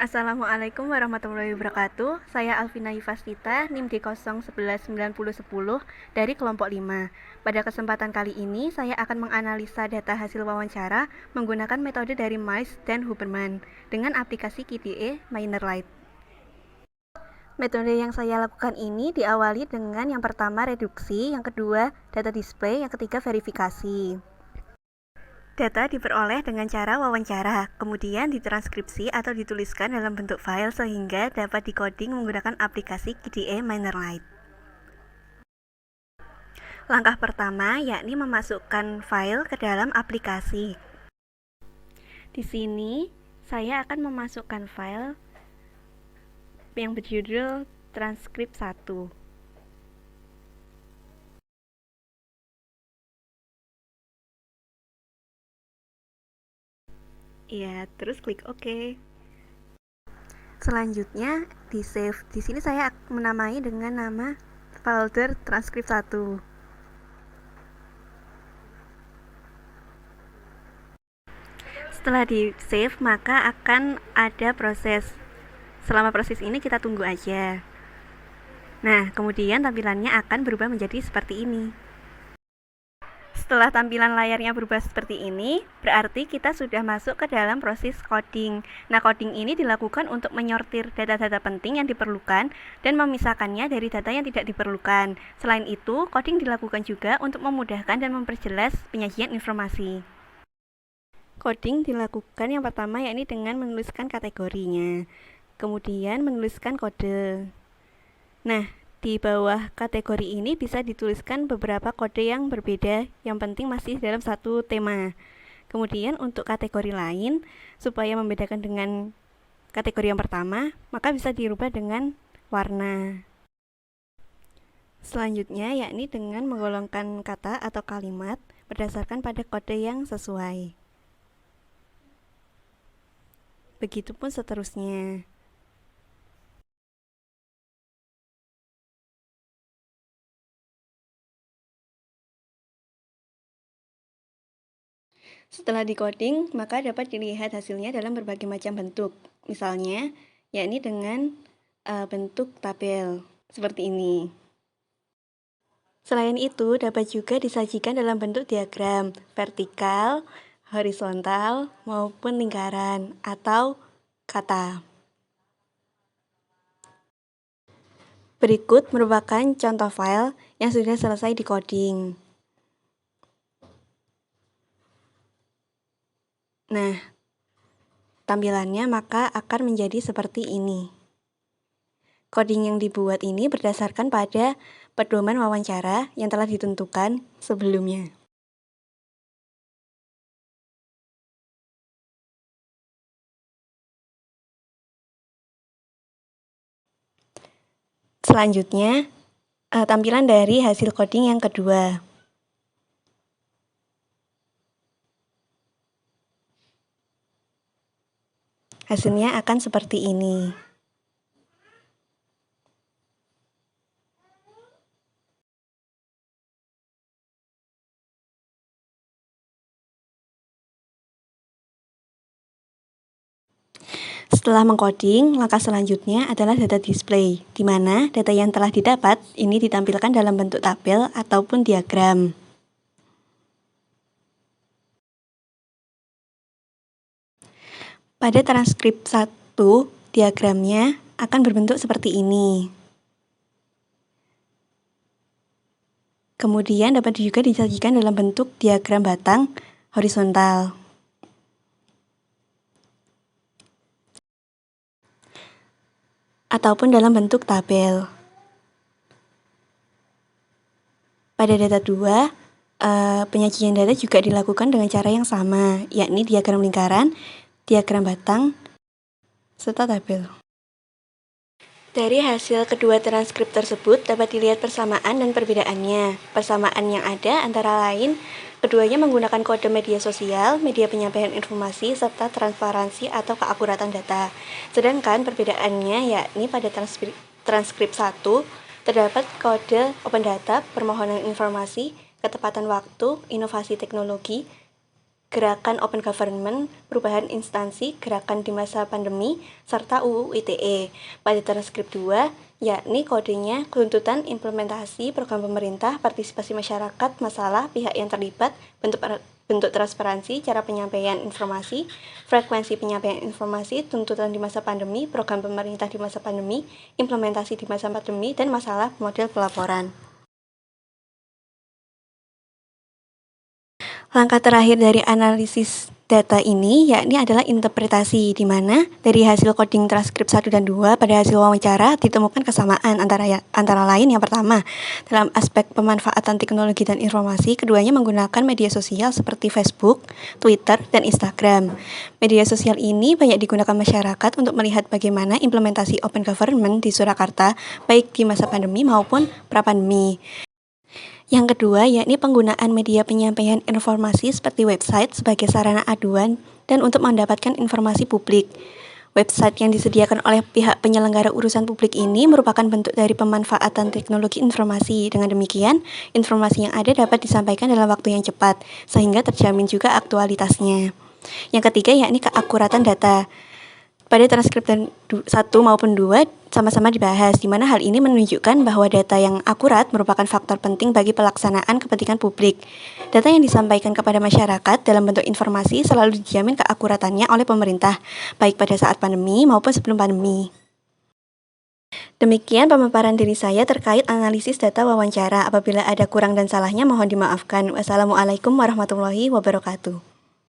Assalamualaikum warahmatullahi wabarakatuh. Saya Alvina Yufastita, NIM D011910 dari kelompok 5. Pada kesempatan kali ini, saya akan menganalisa data hasil wawancara menggunakan metode dari Miles dan Huberman dengan aplikasi KDE MainerLite. Metode yang saya lakukan ini diawali dengan yang pertama reduksi, yang kedua data display, yang ketiga verifikasi. Data diperoleh dengan cara wawancara, kemudian ditranskripsi atau dituliskan dalam bentuk file sehingga dapat dikoding menggunakan aplikasi KDE MainerLite. Langkah pertama yakni memasukkan file ke dalam aplikasi. Di sini saya akan memasukkan file yang berjudul transkrip 1. Ya, terus klik OK. Selanjutnya di save. Di sini saya menamai dengan nama folder transkrip 1. Setelah di save, maka akan ada proses. Selama proses ini kita tunggu aja. Nah, kemudian tampilannya akan berubah menjadi seperti ini. Setelah tampilan layarnya berubah seperti ini, berarti kita sudah masuk ke dalam proses coding. Nah, coding ini dilakukan untuk menyortir data-data penting yang diperlukan dan memisahkannya dari data yang tidak diperlukan. Selain itu, coding dilakukan juga untuk memudahkan dan memperjelas penyajian informasi. Coding dilakukan yang pertama yakni dengan menuliskan kategorinya, kemudian menuliskan kode. Nah, di bawah kategori ini bisa dituliskan beberapa kode yang berbeda, yang penting masih dalam satu tema. Kemudian untuk kategori lain, supaya membedakan dengan kategori yang pertama, maka bisa dirubah dengan warna. Selanjutnya yakni dengan menggolongkan kata atau kalimat berdasarkan pada kode yang sesuai. Begitupun seterusnya. Setelah di-coding, maka dapat dilihat hasilnya dalam berbagai macam bentuk. Misalnya, yakni dengan bentuk tabel, seperti ini. Selain itu, dapat juga disajikan dalam bentuk diagram, vertikal, horizontal, maupun lingkaran, atau kata. Berikut merupakan contoh file yang sudah selesai di-coding. Nah, tampilannya maka akan menjadi seperti ini. Coding yang dibuat ini berdasarkan pada pedoman wawancara yang telah ditentukan sebelumnya. Selanjutnya, tampilan dari hasil coding yang kedua. Hasilnya akan seperti ini. Setelah mengcoding, langkah selanjutnya adalah data display, di mana data yang telah didapat ini ditampilkan dalam bentuk tabel ataupun diagram. Pada transkrip 1, diagramnya akan berbentuk seperti ini. Kemudian dapat juga disajikan dalam bentuk diagram batang horizontal. Ataupun dalam bentuk tabel. Pada data 2, penyajian data juga dilakukan dengan cara yang sama, yakni diagram lingkaran, diagram batang, serta tabel. Dari hasil kedua transkrip tersebut dapat dilihat persamaan dan perbedaannya. Persamaan yang ada antara lain, keduanya menggunakan kode media sosial, media penyampaian informasi, serta transparansi atau keakuratan data. Sedangkan perbedaannya yakni pada transkrip 1, terdapat kode open data, permohonan informasi, ketepatan waktu, inovasi teknologi, Gerakan Open Government, Perubahan Instansi, Gerakan di Masa Pandemi, serta UU ITE. Pada transkrip 2, yakni kodenya tuntutan implementasi program pemerintah, partisipasi masyarakat, masalah, pihak yang terlibat, bentuk transparansi, cara penyampaian informasi, frekuensi penyampaian informasi, tuntutan di masa pandemi, program pemerintah di masa pandemi, implementasi di masa pandemi, dan masalah model pelaporan. Langkah terakhir dari analisis data ini yakni adalah interpretasi, di mana dari hasil coding transkrip 1 dan 2 pada hasil wawancara ditemukan kesamaan antara lain yang pertama, dalam aspek pemanfaatan teknologi dan informasi, keduanya menggunakan media sosial seperti Facebook, Twitter, dan Instagram. Media sosial ini banyak digunakan masyarakat untuk melihat bagaimana implementasi Open Government di Surakarta, baik di masa pandemi maupun pra-pandemi. Yang kedua, yakni penggunaan media penyampaian informasi seperti website sebagai sarana aduan dan untuk mendapatkan informasi publik. Website yang disediakan oleh pihak penyelenggara urusan publik ini merupakan bentuk dari pemanfaatan teknologi informasi. Dengan demikian, informasi yang ada dapat disampaikan dalam waktu yang cepat, sehingga terjamin juga aktualitasnya. Yang ketiga, yakni keakuratan data. Pada transkrip 1 maupun 2 sama-sama dibahas, di mana hal ini menunjukkan bahwa data yang akurat merupakan faktor penting bagi pelaksanaan kepentingan publik. Data yang disampaikan kepada masyarakat dalam bentuk informasi selalu dijamin keakuratannya oleh pemerintah, baik pada saat pandemi maupun sebelum pandemi. Demikian pemaparan diri saya terkait analisis data wawancara. Apabila ada kurang dan salahnya mohon dimaafkan. Wassalamualaikum warahmatullahi wabarakatuh.